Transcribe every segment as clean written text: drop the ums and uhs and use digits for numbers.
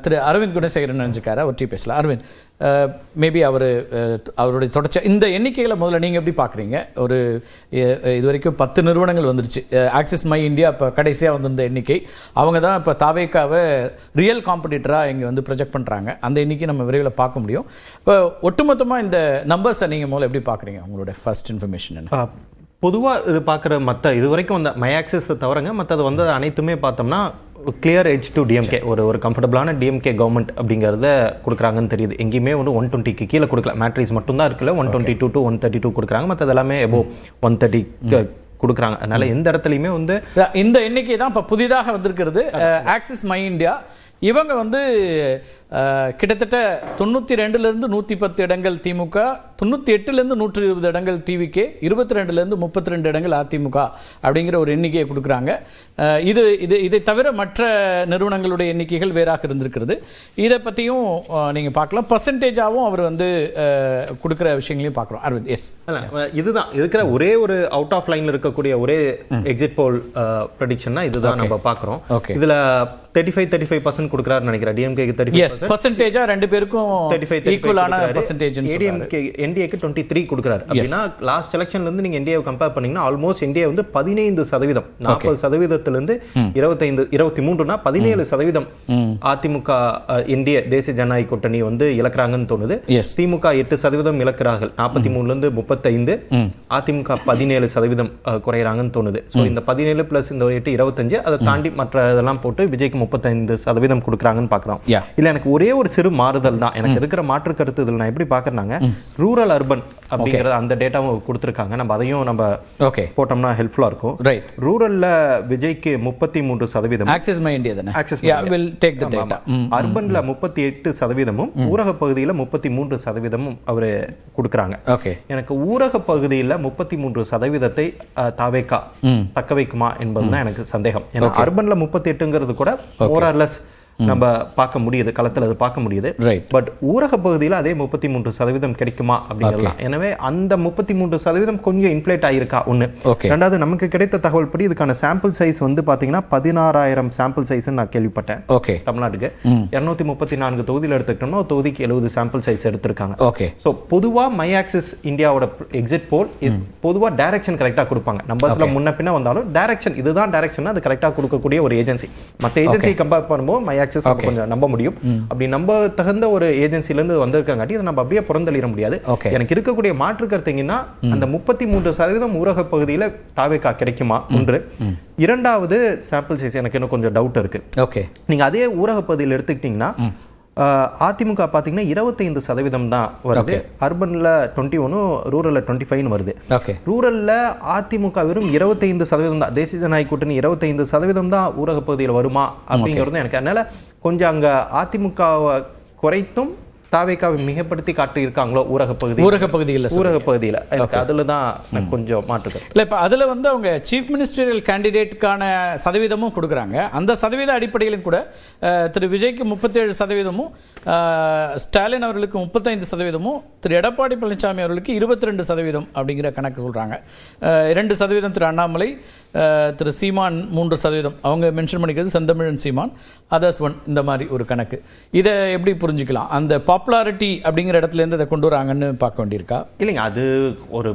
திரு அரவிந்த் குணசேகரன் நினைச்சுக்காரா ஒற்றி பேசலாம். அரவிந்த், மேபி அவருடைய தொடர்ச்சி இந்த எண்ணிக்கைகளை முதல்ல நீங்கள் எப்படி பார்க்குறீங்க? இது வரைக்கும் 10 நிறுவனங்கள் வந்துருச்சு. ஆக்சிஸ் மை இந்தியா இப்போ கடைசியாக வந்திருந்த எண்ணிக்கை. அவங்க தான் இப்போ தாவேக்காவை ரியல் காம்படிட்டராக இங்கே வந்து ப்ரொஜெக்ட் பண்ணுறாங்க. அந்த எண்ணிக்கை நம்ம விரைவில் பார்க்க முடியும். இப்போ ஒட்டுமொத்தமாக இந்த நம்பர்ஸை நீங்கள் முதல்ல எப்படி பார்க்குறீங்க? உங்களோட ஃபர்ஸ்ட் இன்ஃபர்மேஷன் என்ன? பொதுவாக இது பார்க்குற மற்ற இது வரைக்கும் வந்த மை ஆக்சிஸை தவிரங்க மற்றது வந்து அனைத்துமே பார்த்தோம்னா கிளியர் எட்ஜ் டு டிஎம்கே, ஒரு கம்ஃபர்டபுளான டிஎம்கே கவர்மெண்ட் அப்படிங்கிறத கொடுக்குறாங்கன்னு தெரியுது. எங்கேயுமே வந்து 120க்கு கீழே கொடுக்கல. மேட்ரிஸ் மட்டும் தான் இருக்குல்ல, 122 to 132 கொடுக்குறாங்க. மற்றது எல்லாமே எபோ 130 கொடுக்குறாங்க. அதனால எந்த இடத்துலையுமே வந்து இந்த எண்ணிக்கை தான் இப்போ புதிதாக வந்திருக்கிறது. ஆக்சிஸ் மை இந்தியா இவங்க வந்து கிட்டத்தட்ட 92லேருந்து 110 இடங்கள் திமுக, 98லேருந்து 120 இடங்கள் டிவிகே, 22லேருந்து 32 இடங்கள் அதிமுக அப்படிங்கிற ஒரு எண்ணிக்கையை கொடுக்குறாங்க. இதை தவிர மற்ற நிறுவனங்களுடைய எண்ணிக்கைகள் வேறாக இருந்திருக்கிறது. இதை பற்றியும் நீங்கள் பார்க்கலாம். பர்சன்டேஜாகவும் அவர் வந்து கொடுக்குற விஷயங்களையும் பார்க்குறோம். அரவிந்த், எஸ், இதுதான் இருக்கிற ஒரே ஒரு அவுட் ஆஃப் லைனில் இருக்கக்கூடிய ஒரே எக்ஸிட் போல் ப்ரெடிக்ஷன்னா இதுதான் நம்ம பார்க்குறோம். இதில் 35% கொடுக்குறாருன்னு நினைக்கிறேன். டிஎம்கேக்கு 35%, பர்சன்டேஜா ரெண்டு பேருக்கும் ஈக்குவலான பர்சன்டேஜ். என்டிஏக்கு 23 கொடுக்குறாரு. அப்படின்னா லாஸ்ட் எலெக்ஷன்ல இருந்து நீங்க என்டிஏ கம்பேர் பண்ணீங்கன்னா ஆல்மோஸ்ட் என்டிஏ வந்து 15%, 40%லிருந்து 23னா 17% அதிமுக என்டிஏ தேசிய ஜனநாயக கூட்டணி வந்து இழக்கிறாங்கன்னு தோணுது. திமுக 8% இழக்கிறார்கள், 43லிருந்து 35, அதிமுக 17% குறையறாங்கன்னு தோணுது. ஸோ இந்த 17 பிளஸ் இந்த 8 25, அதை தாண்டி மற்ற இதெல்லாம் போட்டு விஜய்க்கு 35% கொடுக்குறாங்கன்னு பார்க்குறோம். இல்ல எனக்கு ஒரே ஒரு சிறு மாறுதல் தான். எனக்கு இருக்கிற மாற்று கருத்து இதில் நான் எப்படி பார்க்கறேன்னாங்க, ரூரல் அர்பன் அப்படிங்கிற அந்த டேட்டாவும் கொடுத்துருக்காங்க. நம்ம அதையும் நம்ம போட்டோம்னா ஹெல்ப்ஃபுல்லா இருக்கும். ரூரல்ல விஜய்க்கு 33%, ஆக்சிஸ் மை இந்தியா தானே, வில் டேக் தி டேட்டா. அர்பன்ல 38%, ஊரக பகுதியில் 33% அவர் கொடுக்குறாங்க. எனக்கு ஊரக பகுதியில் 33% தாவேகா தக்க வைக்குமா என்பதுதான் எனக்கு சந்தேகம். ஏன்னா அர்பன்ல 38ங்கிறது கூட மோரலஸ் நம்ம பார்க்க முடியுது, களத்தில் அது பார்க்க முடியுது. பட் ஊரக பகுதியில் அதே 33% கிடைக்குமா அப்படிங்கலாம். எனவே அந்த 33% கொஞ்சம் இன்ஃப்ளேட் ஆயிருக்கா ஒண்ணு. ரெண்டாவது, நமக்கு கிடைத்த தகவல் படி இதுக்கான சாம்பிள் சைஸ் வந்து பாத்தீங்கன்னா 16,000 சாம்பிள் சைஸ் நான் கேள்விப்பட்டேன். தமிழ்நாட்டுக்கு 234 தொகுதியில் எடுத்துக்கிட்டோம்னா ஒரு தொகுதிக்கு 70 சாம்பிள் சைஸ் எடுத்திருக்காங்க. ஸோ பொதுவா மை ஆக்சிஸ் இந்தியாவோட எக்ஸிட் போல் பொதுவா டைரக்ஷன் கரெக்டா கொடுப்பாங்க. நம்பர்ஸ்ல முன்ன பின்ன வந்தாலும் டைரக்ஷன் இதுதான் டைரக்ஷன், அது கரெக்டா கொடுக்கக்கூடிய ஒரு ஏஜென்சி. மற்ற ஏஜென்சி கம்பேர் பண்ணும்போது மை கொஞ்சம் நம்ப முடியும். அப்படி நம்ப தகுந்த ஒரு ஏஜென்சில இருந்து வந்திருக்காங்காட்டி இதை நம்ம அப்படியே புறந்தளிட முடியாது. எனக்கு இருக்கக்கூடிய மாற்று கருத்துங்கன்னா அந்த 33% ஊரக பகுதியில் தாவேகா கிடைக்குமா ஒன்று. இரண்டாவது, சாம்பிள் சைஸ் எனக்கு இன்னும் கொஞ்சம் டவுட் இருக்கு. நீங்க அதே ஊரக பகுதியில் எடுத்துக்கிட்டீங்கன்னா அதிமுக பாத்தீங்கன்னா 25% தான் வருது, அர்பன்ல 21, ரூரல்ல 25 வருது. ரூரல்ல அதிமுக வெறும் 25% தான், தேசிய ஜனநாயக கூட்டணி 25% தான் ஊரக பகுதியில் வருமா அப்படிங்கிறது எனக்கு. அதனால கொஞ்சம் அங்க அதிமுக குறைத்தும் தாவேக்காவை மிகப்படுத்தி காட்டி இருக்காங்களோ ஊரக பகுதியில் அதுல தான் கொஞ்சம் மாற்றுது. இல்லை, இப்போ அதில் வந்து அவங்க சீஃப் மினிஸ்டரியல் கேண்டிடேட்டுக்கான சதவீதமும் கொடுக்குறாங்க. அந்த சதவீத அடிப்படையிலும் கூட திரு விஜய்க்கு 37%, ஸ்டாலின் அவர்களுக்கு 35%, திரு எடப்பாடி பழனிசாமி அவர்களுக்கு 22% அப்படிங்கிற கணக்கு சொல்கிறாங்க. 2% திரு அண்ணாமலை, திரு சீமான் 3%, அவங்க மென்ஷன் பண்ணிக்கிறது செந்தமிழன் சீமான், அதர்ஸ் 1, இந்த மாதிரி ஒரு கணக்கு. இதை எப்படி புரிஞ்சுக்கலாம்? அந்த பாப்புலாரிட்டி அப்படிங்கிற இடத்துல இருந்து அதை கொண்டு வராங்கன்னு பார்க்க வேண்டியிருக்கா? இல்லைங்க, அது ஒரு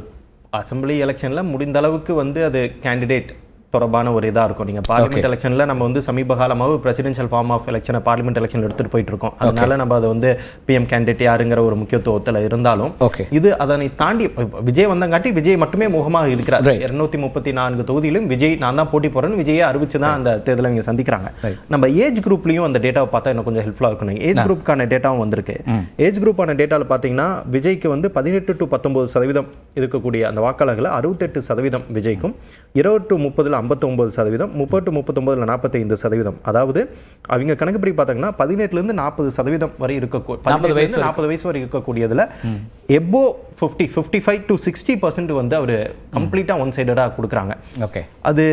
அசம்பிளி எலெக்ஷன்ல முடிந்த அளவுக்கு வந்து அது கேண்டிடேட் தொடர்பான ஒரு இதாக இருக்கும். நீங்கள் பார்லிமெண்ட் எலெக்ஷனில் நம்ம வந்து சமீப காலமாக பிரசிடென்ஷியல் ஃபார்ம் ஆஃப் எலெக்ஷனை பார்லிமெண்ட் எலெக்ஷனில் எடுத்துகிட்டு போயிட்டு இருக்கோம். அதனால நம்ம அதை வந்து பிஎம் கேண்டிடேட் யாருங்கிற ஒரு முக்கியத்துவத்தில் இருந்தாலும் இது அதனை தாண்டி விஜய் வந்தங்காட்டி விஜய் மட்டுமே முகமாக இருக்கிறார். 234 தொகுதியிலும் விஜய் நான் தான் போட்டி போறேன்னு விஜயை அறிவிச்சு தான் அந்த தேர்தலை இங்கே சந்திக்கிறாங்க. நம்ம ஏஜ் குரூப்லையும் அந்த டேட்டாவை பார்த்தா இன்னும் கொஞ்சம் ஹெல்ப்ஃபுல்லாக இருக்கும். ஏஜ் குரூப்புக்கான டேட்டாவும் வந்திருக்கு. ஏஜ் குரூப்பான டேட்டாவில் பார்த்தீங்கன்னா விஜய்க்கு வந்து 18 to 19% இருக்கக்கூடிய அந்த வாக்காளர்களை 68% விஜய்க்கும், 20 to 30 59%, 30 to 39 45%. அதாவது அவங்க கணக்குப்படி பார்த்தாங்கன்னா 18லேருந்து 40% வரை இருக்கக்கூடிய 40 வயசு வரை இருக்கக்கூடியதுல எபோ 55 to 60% வந்து அவர் கம்ப்ளீட்டா ஒன் சைடடா கொடுக்குறாங்க. அது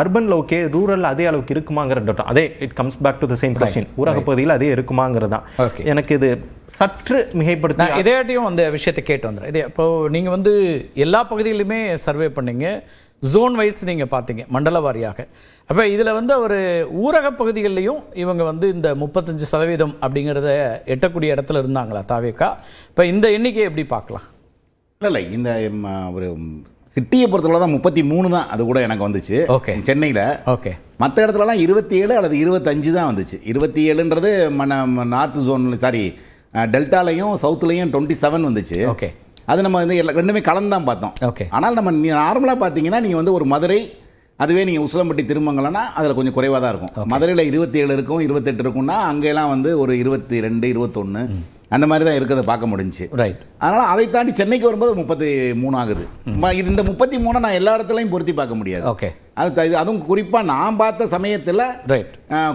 அர்பன்ல ஓகே, ரூரல் அதே அளவுக்கு இருக்குமாங்கிற டவுட். அதே it comes back to the same question. ஊரக பகுதியில் அதே இருக்குமாங்கிறது தான் எனக்கு இது சற்று மிகைப்படுத்தி. இதேட்டையும் அந்த விஷயத்தை கேட்டு வந்துடுறேன். இதே இப்போ நீங்கள் வந்து எல்லா பகுதியிலுமே சர்வே பண்ணீங்க, ஜோன் வைஸ் நீங்கள் பார்த்தீங்க மண்டல வாரியாக. அப்போ இதில் வந்து ஒரு ஊரக பகுதிகளிலையும் இவங்க வந்து இந்த 35% அப்படிங்கிறத எட்டக்கூடிய இடத்துல இருந்தாங்களா தாவேக்கா? இப்போ இந்த எண்ணிக்கையை எப்படி பார்க்கலாம்? இல்லை இந்த ஒரு சிட்டியை பொறுத்தவரை தான் 33 தான் அது கூட எனக்கு வந்துச்சு. ஓகே, சென்னையில். ஓகே, மற்ற இடத்துலலாம் 27 அல்லது 25 தான் வந்துச்சு. 27ன்றது நார்த் ஜோன், சாரி டெல்டாலையும் சவுத்துலையும் 27 வந்துச்சு. ஓகே, அது நம்ம வந்து ரெண்டுமே கலந்து தான் பார்த்தோம். ஓகே. ஆனால் நம்ம நார்மலாக பார்த்தீங்கன்னா நீங்கள் வந்து ஒரு மதுரை, அதுவே நீங்கள் உசிலம்பட்டி திருமங்கலம்னா அதில் கொஞ்சம் குறைவாக தான் இருக்கும். மதுரையில் 27 இருக்கும், 28 இருக்கும்னா அங்கெல்லாம் வந்து ஒரு 22, 21 அந்த மாதிரி தான் இருக்கிறத பார்க்க முடிஞ்சுச்சு. ரைட். அதனால் அதை தாண்டி சென்னைக்கு வரும்போது 33 ஆகுது. இந்த 33 நான் எல்லா இடத்துலையும் பொருத்தி பார்க்க முடியாது. ஓகே. அதுவும் குறிப்பாக நான் பார்த்த சமயத்தில்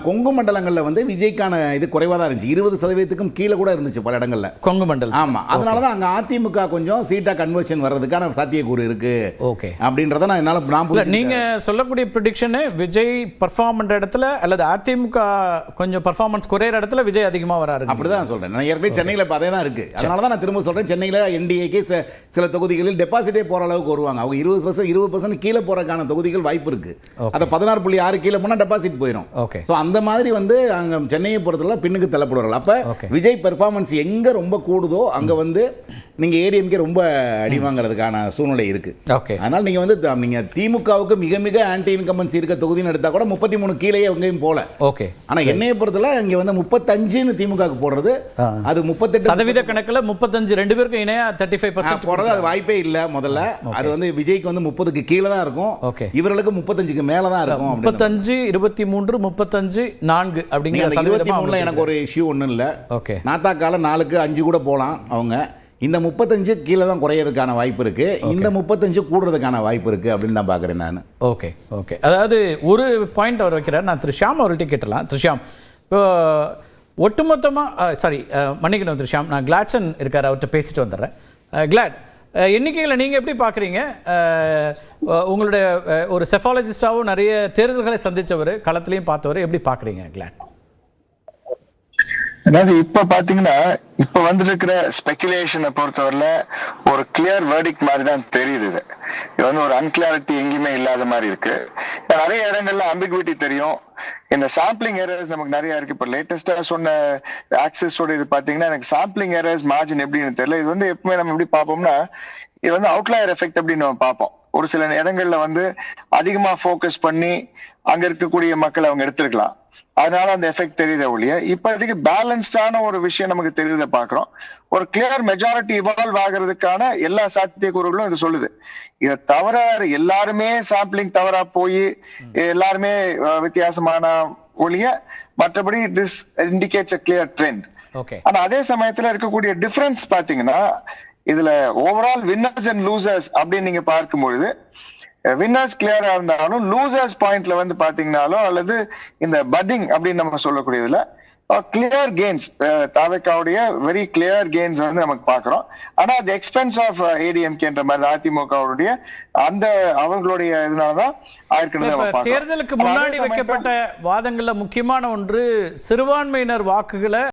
கொங்கு மண்டலங்களில் வந்து விஜய்க்கான இது குறைவாக தான் இருந்துச்சு. 20%க்கும் கீழே கூட இருந்துச்சு பல இடங்களில் கொங்கு மண்டலம். ஆமாம், அதனால தான் அங்கே அதிமுக கொஞ்சம் சீட்டா கன்வர்ஷன் வர்றதுக்கான சாத்தியக்கூறு இருக்கு. ஓகே, அப்படின்றத நான் என்னால் நீங்கள் சொல்லக்கூடிய ப்ரிடிக்ஷனு விஜய் பர்ஃபார்ம் பண்ணுற இடத்துல அல்லது அதிமுக கொஞ்சம் பர்ஃபார்மன்ஸ் குறையிற இடத்துல விஜய் அதிகமாக வராரு. அப்படி தான் சொல்கிறேன். நான் ஏற்கனவே சென்னையில் இப்போ அதே தான் இருக்குது. அதனால தான் நான் திரும்ப சொல்கிறேன், சென்னையில் என்டிஏக்கு சில தொகுதிகளில் டெபாசிட்டே போகிற அளவுக்கு வருவாங்க. அவங்க 20% கீழே போகிறதுக்கான தொகுதிகள் வாய்ப்பு இருக்கு. அதை 16.6 கீழே போனால் டெபாசிட் போயிடும். ஓகே. ஸோ அந்த மாதிரி வந்து அங்கே சென்னையை பொறுத்தவரை பின்னுக்கு தள்ளப்படுவார்கள். அப்போ விஜய் பெர்ஃபார்மன்ஸ் எங்கே ரொம்ப கூடுதோ அங்கே வந்து நீங்கள் ஏடிஎம்கே ரொம்ப அடி வாங்குறதுக்கான சூழ்நிலை இருக்கு. ஓகே. அதனால் நீங்கள் வந்து நீங்கள் திமுகவுக்கு மிக மிக ஆன்டி இன்கம்பன்சி இருக்க தொகுதின்னு எடுத்தால் கூட 33 கீழேயே எங்கேயும் போல. ஓகே. ஆனால் என்னையை பொறுத்தவரை இங்கே வந்து 35ன்னு திமுகவுக்கு போடுறது, அது 38% கணக்கில் 35 ரெண்டு பேருக்கும் இணையா 35% போடுறது அது வாய்ப்பே இல்லை. முதல்ல அது வந்து விஜய்க்கு வந்து 30க்கு கீழே தான் இருக்கும். ஓகே. இவர்களுக்கு 35க்கு மேலே தான் இருக்கும். 35, 23, 35, 4 அப்படிங்கிற 23ல எனக்கு ஒரு இஷ்யூ ஒன்றும் இல்லை. ஓகே. நாத்தாக்கால 4க்கு 5 கூட போகலாம். அவங்க இந்த 35 கீழே தான் குறையிறதுக்கான வாய்ப்பு இருக்கு. இந்த 35 கூடுறதுக்கான வாய்ப்பு இருக்கு அப்படின்னு தான் பார்க்குறேன் நான். Okay, okay. அதாவது ஒரு பாயிண்ட் அவர் வைக்கிறார். நான் ஷியாம் அவர்கிட்ட கேட்டலாம். ஷியாம், இப்போ ஒட்டுமொத்தமாக மன்னிக்கணும் ஷியாம், நான் கிளாட்சன் இருக்கார், அவர்கிட்ட பேசிட்டு வந்துடுறேன். கிளாட், எண்ணிக்கைகளை நீங்கள் எப்படி பார்க்குறீங்க? உங்களுடைய ஒரு செஃபாலஜிஸ்டாகவும் நிறைய தேர்தல்களை சந்தித்தவர், களத்துலையும் பார்த்தவர், எப்படி பார்க்குறீங்க கிளாட்? அதாவது இப்ப பாத்தீங்கன்னா இப்ப வந்துட்டு இருக்கிற ஸ்பெகுலேஷனை பொறுத்தவரையில ஒரு கிளியர் வேர்டிக்ட் மாதிரி தான் தெரியுது. இது வந்து ஒரு அன்கிளாரிட்டி எங்கேயுமே இல்லாத மாதிரி இருக்கு. நிறைய இடங்கள்ல அம்பிகுவிட்டி தெரியும். இந்த சாம்பிளிங் எரர்ஸ் நமக்கு நிறைய இருக்கு. இப்ப லேட்டஸ்டா சொன்ன ஆக்சஸோட இது பாத்தீங்கன்னா எனக்கு சாம்பிளிங் எரர்ஸ் மார்ஜின் எப்படின்னு தெரியல. இது வந்து எப்பவுமே நம்ம எப்படி பார்ப்போம்னா இது வந்து அவுட்லயர் எஃபெக்ட் அப்படின்னு நம்ம பார்ப்போம். ஒரு சில இடங்கள்ல வந்து அதிகமா ஃபோக்கஸ் பண்ணி அங்க இருக்கக்கூடிய மக்களை அவங்க எடுத்திருக்கலாம், அதனால அந்த எஃபெக்ட் தெரியுத ஒழிய இப்போதைக்கு பேலன்ஸ்டான ஒரு விஷயம் நமக்கு தெரியுத பாக்குறோம். ஒரு கிளியர் மெஜாரிட்டி இவால்வ் ஆகிறதுக்கான எல்லா சாத்தியக்கூறுகளும் இது சொல்லுது. இதை தவிர எல்லாருமே சாம்பிளிங் தவறா போய் எல்லாருமே வித்தியாசமான ஒழிய மற்றபடி this indicates a clear trend. ஆனா அதே சமயத்துல இருக்கக்கூடிய டிஃபரன்ஸ் பாத்தீங்கன்னா இதுல ஓவரால் வின்னர்ஸ் அண்ட் லூசர்ஸ் அப்படின்னு நீங்க பார்க்கும்பொழுது வின்னர்ஸ் கிளியரா இருந்தாலும் லூசர்ஸ் பாயிண்ட்ல வந்து பாத்தீங்கன்னாலும் அல்லது இந்த பட்டிங் அப்படின்னு நம்ம சொல்லக்கூடியதுல கிளியர் கெயின்ஸ், தாவேக்காவுடைய வெரி கிளியர் கெயின்ஸ் வந்து நமக்கு பாக்குறோம். ஆனா அது எக்ஸ்பென்ஸ் ஆஃப் ஏடிஎம்கேன்ற மாதிரி அதிமுகவுடைய அந்த அவர்களுடைய இதனாலதான் ஆயிருக்குன்னு. தேர்தலுக்கு முன்னாடி வைக்கப்பட்ட வாதங்கள்ல முக்கியமான ஒன்று சிறுபான்மையினர் வாக்குகளை